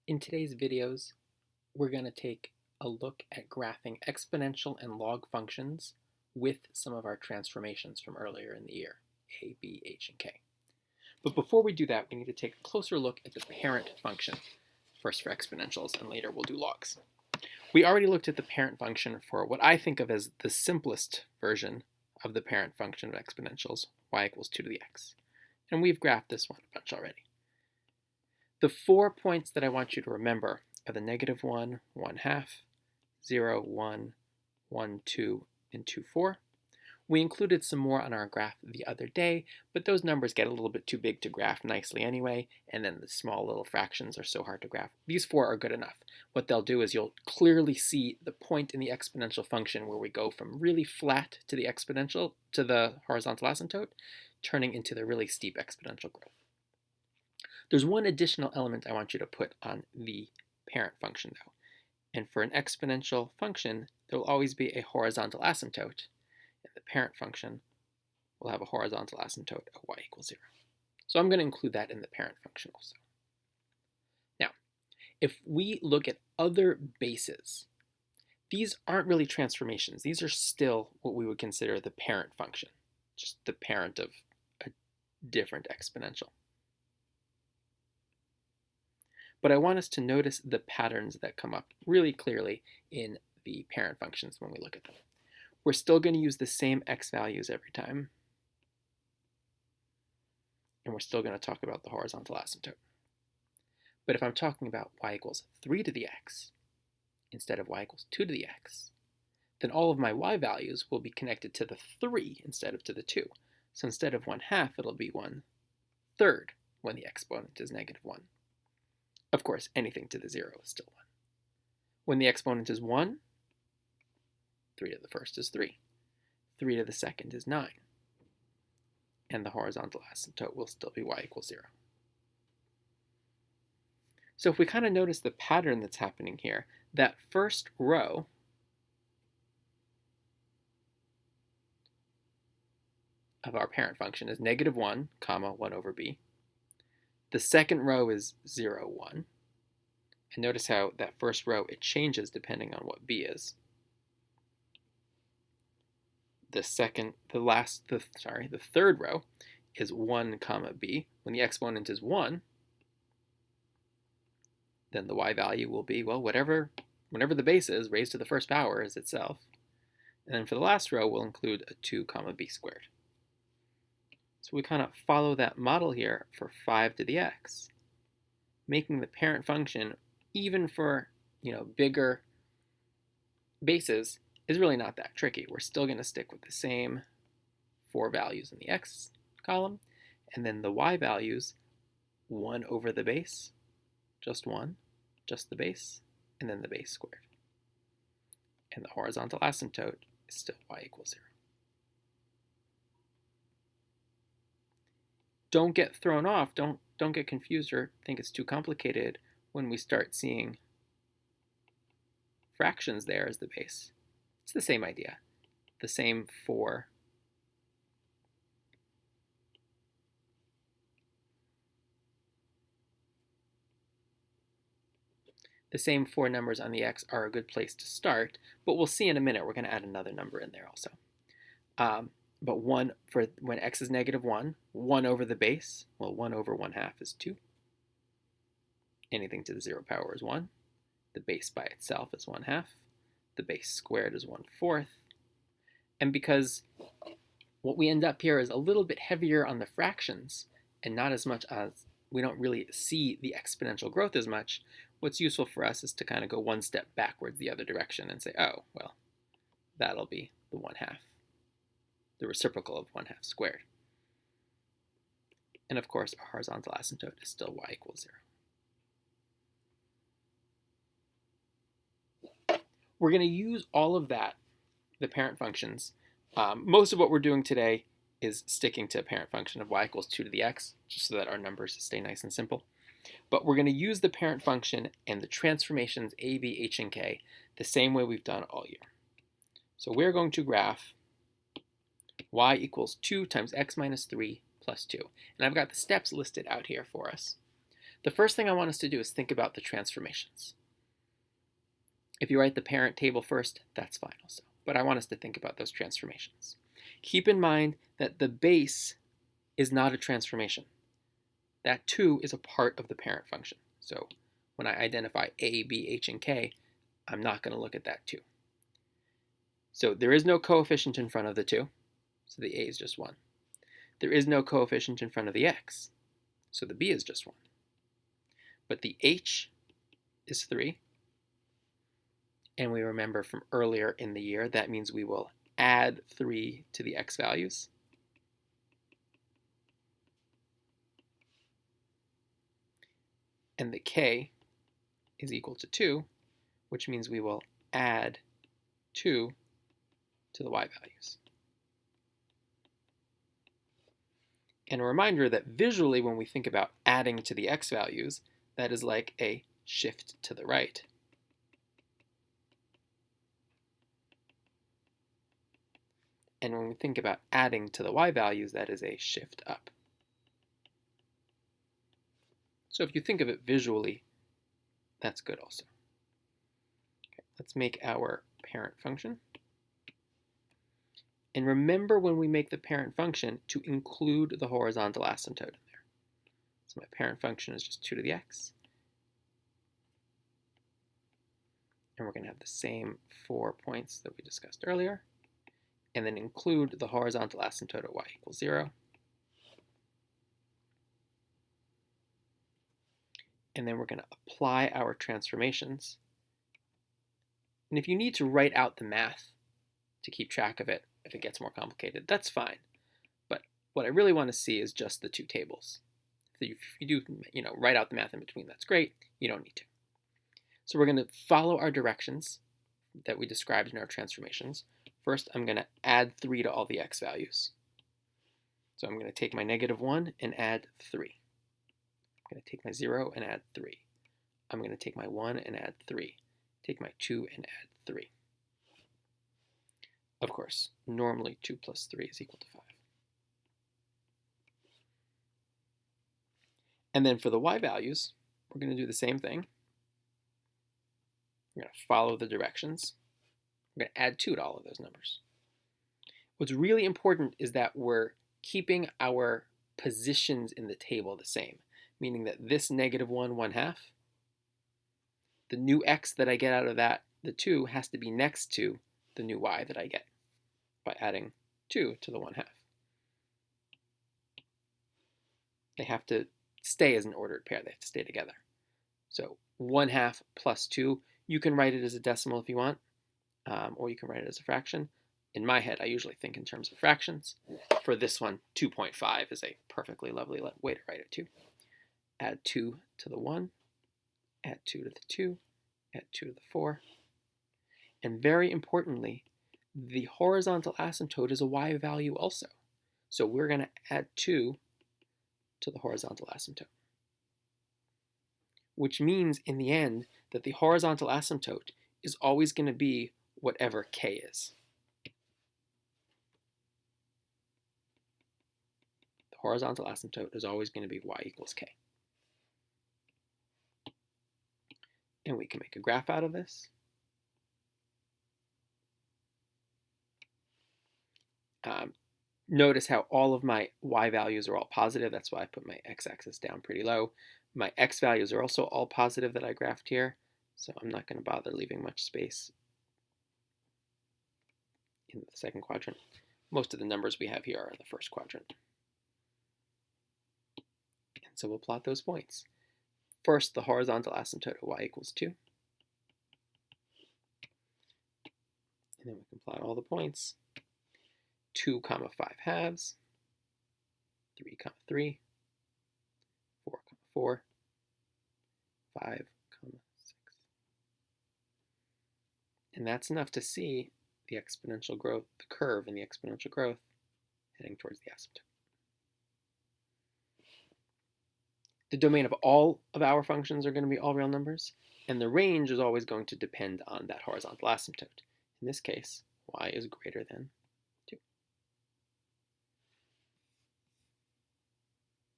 In today's videos, we're going to take a look at graphing exponential and log functions with some of our transformations from earlier in the year, a, b, h, and k. But before we do that, we need to take a closer look at the parent function, first for exponentials, and later we'll do logs. We already looked at the parent function for what I think of as the simplest version of the parent function of exponentials, y equals 2 to the x. And we've graphed this one a bunch already. The 4 points that I want you to remember are the negative 1, 1/2, 0, 1, 1, 2, and 2, 4. We included some more on our graph the other day, but those numbers get a little bit too big to graph nicely anyway, and then the small little fractions are so hard to graph. These 4 are good enough. What they'll do is you'll clearly see the point in the exponential function where we go from really flat to the exponential, to the horizontal asymptote, turning into the really steep exponential growth. There's one additional element I want you to put on the parent function, though. And for an exponential function, there will always be a horizontal asymptote, and the parent function will have a horizontal asymptote of y equals 0. So I'm going to include that in the parent function also. Now, if we look at other bases, these aren't really transformations. These are still what we would consider the parent function, just the parent of a different exponential. But I want us to notice the patterns that come up really clearly in the parent functions when we look at them. We're still going to use the same x values every time. And we're still going to talk about the horizontal asymptote. But if I'm talking about y equals 3 to the x instead of y equals 2 to the x, then all of my y values will be connected to the 3 instead of to the 2. So instead of 1/2, it'll be 1/3 when the exponent is negative 1. Of course, anything to the 0 is still 1. When the exponent is 1, 3 to the first is 3. 3 to the second is 9. And the horizontal asymptote will still be y equals 0. So if we kind of notice the pattern that's happening here, that first row of our parent function is negative 1, comma 1 over b. The second row is 0, 1. And notice how that first row, it changes depending on what b is. The third row is 1, comma b. When the exponent is 1, then the y value will be, well, whenever the base is, raised to the first power is itself. And then for the last row, we'll include a 2, comma b squared. So we kind of follow that model here for 5 to the x, making the parent function, even for bigger bases, is really not that tricky. We're still going to stick with the same 4 values in the x column, and then the y values, 1 over the base, just 1, just the base, and then the base squared. And the horizontal asymptote is still y equals 0. Don't get thrown off, don't get confused or think it's too complicated when we start seeing fractions there as the base. It's the same idea, the same 4 numbers on the x are a good place to start, but we'll see in a minute we're going to add another number in there also. But 1 for when x is negative 1, 1 over the base, well, 1 over 1/2 is 2. Anything to the 0 power is 1. The base by itself is 1/2. The base squared is 1/4. And because what we end up here is a little bit heavier on the fractions and not as much as we don't really see the exponential growth as much, what's useful for us is to kind of go one step backwards the other direction and say, oh, well, that'll be the 1/2. The reciprocal of 1/2 squared. And of course, our horizontal asymptote is still y equals 0. We're going to use all of that, the parent functions. Most of what we're doing today is sticking to a parent function of y equals 2 to the x, just so that our numbers stay nice and simple. But we're going to use the parent function and the transformations a, b, h, and k the same way we've done all year. So we're going to graph y equals 2 times x minus 3 plus 2. And I've got the steps listed out here for us. The first thing I want us to do is think about the transformations. If you write the parent table first, that's fine also. But I want us to think about those transformations. Keep in mind that the base is not a transformation. That 2 is a part of the parent function. So when I identify a, b, h, and k, I'm not going to look at that 2. So there is no coefficient in front of the 2, so the a is just 1. There is no coefficient in front of the x, so the b is just 1. But the h is 3. And we remember from earlier in the year, that means we will add 3 to the x values. And the k is equal to 2, which means we will add 2 to the y values. And a reminder that visually, when we think about adding to the x values, that is like a shift to the right. And when we think about adding to the y values, that is a shift up. So if you think of it visually, that's good also. Okay, let's make our parent function. And remember when we make the parent function to include the horizontal asymptote in there. So my parent function is just 2 to the x. And we're going to have the same 4 points that we discussed earlier. And then include the horizontal asymptote at y equals 0. And then we're going to apply our transformations. And if you need to write out the math to keep track of it, if it gets more complicated, that's fine. But what I really want to see is just the 2 tables. If you do, write out the math in between, that's great. You don't need to. So we're going to follow our directions that we described in our transformations. First, I'm going to add 3 to all the x values. So I'm going to take my -1 and add 3. I'm going to take my 0 and add 3. I'm going to take my 1 and add 3. Take my 2 and add 3. Of course, normally 2 plus 3 is equal to 5. And then for the y values, we're going to do the same thing. We're going to follow the directions. We're going to add 2 to all of those numbers. What's really important is that we're keeping our positions in the table the same, meaning that this -1, 1/2, the new x that I get out of that, the 2, has to be next to the new y that I get by adding 2 to the 1/2. They have to stay as an ordered pair. They have to stay together. So 1/2 plus 2, you can write it as a decimal if you want, or you can write it as a fraction. In my head, I usually think in terms of fractions. For this one, 2.5 is a perfectly lovely way to write it too. Add 2 to the 1, add 2 to the 2, add 2 to the 4. And very importantly, the horizontal asymptote is a y value also. So we're going to add 2 to the horizontal asymptote, which means in the end that the horizontal asymptote is always going to be whatever k is. The horizontal asymptote is always going to be y equals k. And we can make a graph out of this. Notice how all of my y values are all positive. That's why I put my x-axis down pretty low. My x values are also all positive that I graphed here, so I'm not going to bother leaving much space in the second quadrant. Most of the numbers we have here are in the first quadrant. And so we'll plot those points. First, the horizontal asymptote at y equals 2. And then we can plot all the points. 2, 5 halves, 3, 3, 4, 4, 5, 6. And that's enough to see the exponential growth, the curve in the exponential growth heading towards the asymptote. The domain of all of our functions are going to be all real numbers, and the range is always going to depend on that horizontal asymptote. In this case, y is greater than